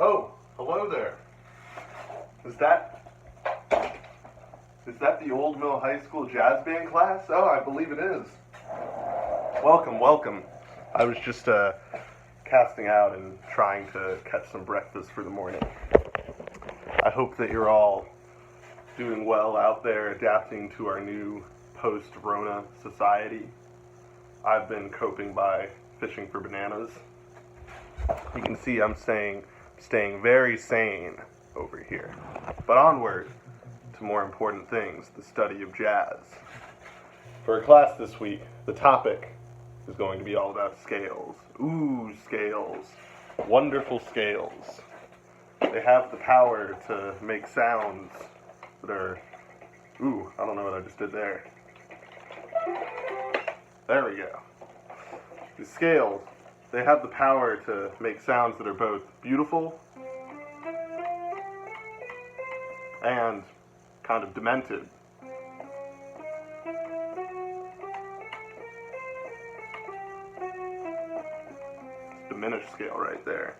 Oh, hello there. Is that the Old Mill High School Jazz Band class? Oh, I believe it is. Welcome, welcome. I was just casting out and trying to catch some breakfast for the morning. I hope that you're all doing well out there, adapting to our new post-Rona society. I've been coping by fishing for bananas. You can see I'm staying very sane over here. But onward to more important things, the study of jazz. For our class this week, the topic is going to be all about scales. Ooh, scales. Wonderful scales. They have the power to make sounds that are... Ooh, I don't know what I just did there. There we go. The scales, they have the power to make sounds that are both beautiful and kind of demented. Diminished scale right there.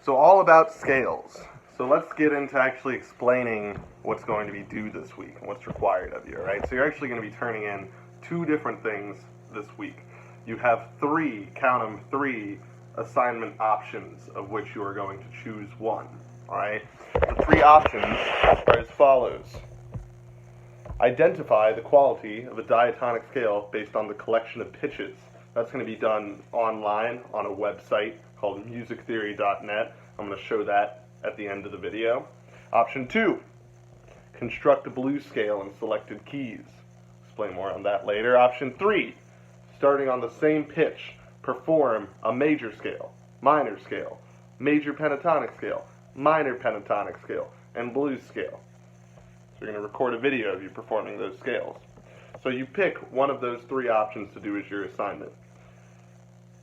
So all about scales. So let's get into actually explaining what's going to be due this week and what's required of you, alright? So you're actually going to be turning in 2 different things this week. You have 3, count them, 3 assignment options of which you are going to choose one, alright? The 3 options are as follows. Identify the quality of a diatonic scale based on the collection of pitches. That's going to be done online on a website called musictheory.net. I'm going to show that at the end of the video. Option 2, construct a blues scale in selected keys. Explain more on that later. Option 3, starting on the same pitch, perform a major scale, minor scale, major pentatonic scale, minor pentatonic scale, and blues scale. So you're going to record a video of you performing those scales. So you pick one of those 3 options to do as your assignment.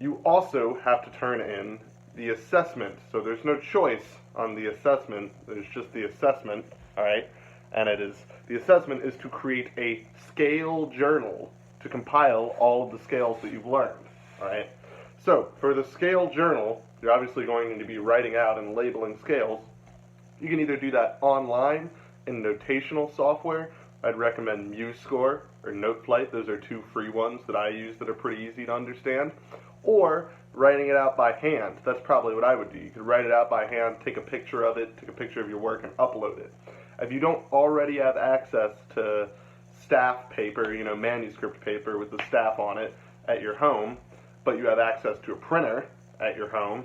You also have to turn in the assessment. So there's no choice on the assessment. There's just the assessment, all right? And the assessment is to create a scale journal to compile all of the scales that you've learned, all right? So for the scale journal, you're obviously going to be writing out and labeling scales. You can either do that online in notational software. I'd recommend MuseScore or NoteFlight. Those are 2 free ones that I use that are pretty easy to understand. Or writing it out by hand. That's probably what I would do. You could write it out by hand, take a picture of it, take a picture of your work, and upload it. If you don't already have access to staff paper, manuscript paper with the staff on it at your home, but you have access to a printer at your home,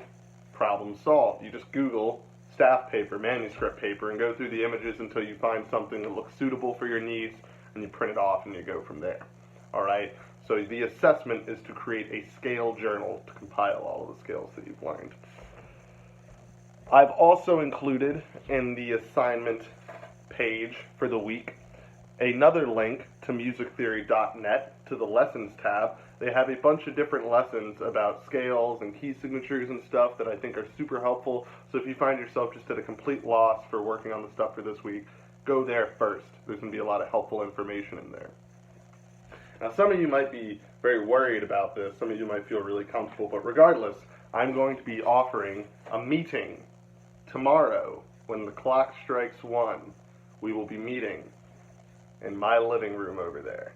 problem solved. You just Google staff paper, manuscript paper, and go through the images until you find something that looks suitable for your needs, and you print it off and you go from there. Alright? So the assessment is to create a scale journal to compile all of the scales that you've learned. I've also included in the assignment page for the week another link to musictheory.net to the lessons tab. They have a bunch of different lessons about scales and key signatures and stuff that I think are super helpful. So if you find yourself just at a complete loss for working on the stuff for this week, go there first. There's going to be a lot of helpful information in there. Now, some of you might be very worried about this. Some of you might feel really comfortable. But regardless, I'm going to be offering a meeting tomorrow when the clock strikes 1. We will be meeting in my living room over there.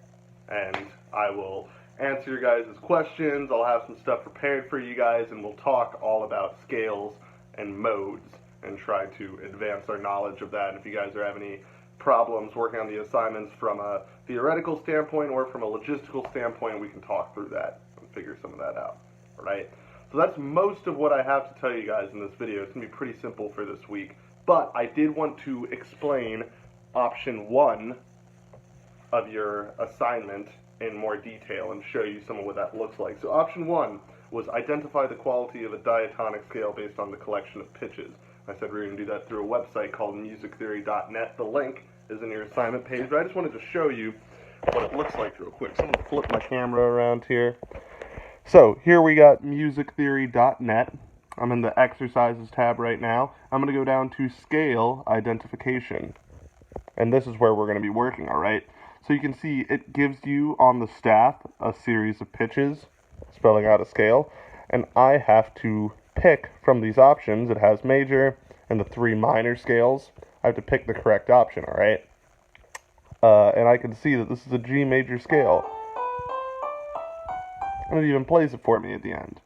And I will answer your guys' questions. I'll have some stuff prepared for you guys. And we'll talk all about scales and modes and try to advance our knowledge of that. And if you guys are having any problems working on the assignments from a theoretical standpoint or from a logistical standpoint, we can talk through that and figure some of that out, alright? So that's most of what I have to tell you guys in this video. It's going to be pretty simple for this week, but I did want to explain option 1 of your assignment in more detail and show you some of what that looks like. So option 1 was identify the quality of a diatonic scale based on the collection of pitches. I said we were going to do that through a website called musictheory.net. The link is in your assignment page, but I just wanted to show you what it looks like real quick. So I'm going to flip my camera around here. So here we got musictheory.net. I'm in the exercises tab right now. I'm going to go down to scale identification. And this is where we're going to be working, alright? So you can see it gives you on the staff a series of pitches, spelling out a scale, and I have to pick from these options. It has major and the 3 minor scales. I have to pick the correct option, alright? And I can see that this is a G major scale. And it even plays it for me at the end.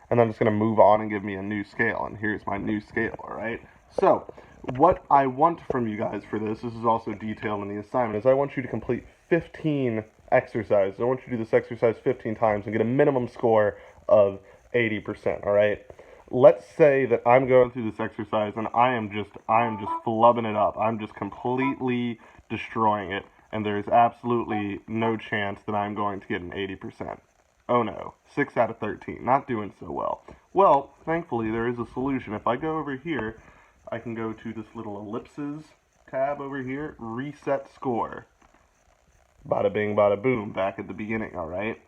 And then it's going to move on and give me a new scale. And here's my new scale, alright? So, what I want from you guys for this is also detailed in the assignment, is I want you to complete 15 exercises. I want you to do this exercise 15 times and get a minimum score of 80%, alright? Let's say that I'm going through this exercise and I am just flubbing it up. I'm just completely destroying it, and there's absolutely no chance that I'm going to get an 80%. Oh no, 6 out of 13, not doing so well. Well, thankfully there is a solution. If I go over here, I can go to this little ellipses tab over here, reset score. Bada bing, bada boom, back at the beginning, alright?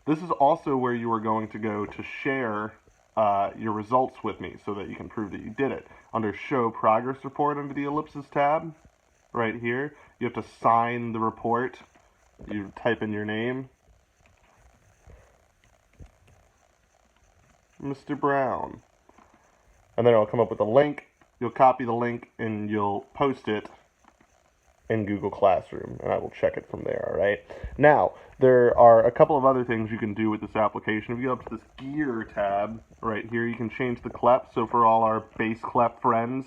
This is also where you are going to go to share your results with me so that you can prove that you did it. Under Show Progress Report under the ellipses tab, right here, you have to sign the report. You type in your name. Mr. Brown. And then it'll come up with a link. You'll copy the link and you'll post it in Google Classroom, and I will check it from there, alright? Now, there are a couple of other things you can do with this application. If you go up to this Gear tab, right here, you can change the clef. So for all our bass clef friends,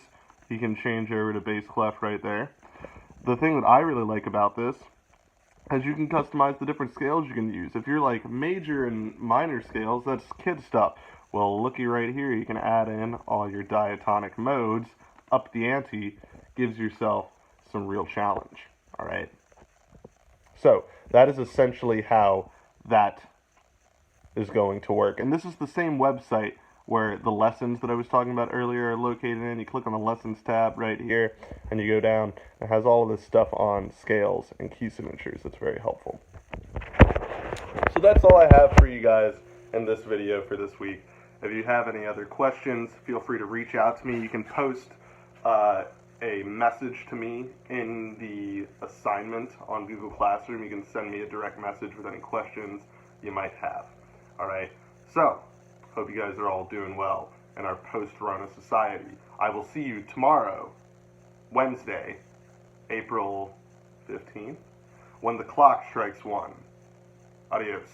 you can change over to bass clef right there. The thing that I really like about this is you can customize the different scales you can use. If you're like major and minor scales, that's kid stuff. Well, looky right here, you can add in all your diatonic modes, up the ante, gives yourself some real challenge, alright? So, that is essentially how that is going to work. And this is the same website where the lessons that I was talking about earlier are located in. You click on the Lessons tab right here, and you go down. It has all of this stuff on scales and key signatures. It's very helpful. So that's all I have for you guys in this video for this week. If you have any other questions, feel free to reach out to me. You can post a message to me in the assignment on Google Classroom. You can send me a direct message with any questions you might have. Alright, so, hope you guys are all doing well in our post-Rona society. I will see you tomorrow, Wednesday, April 15th, when the clock strikes 1. Adios.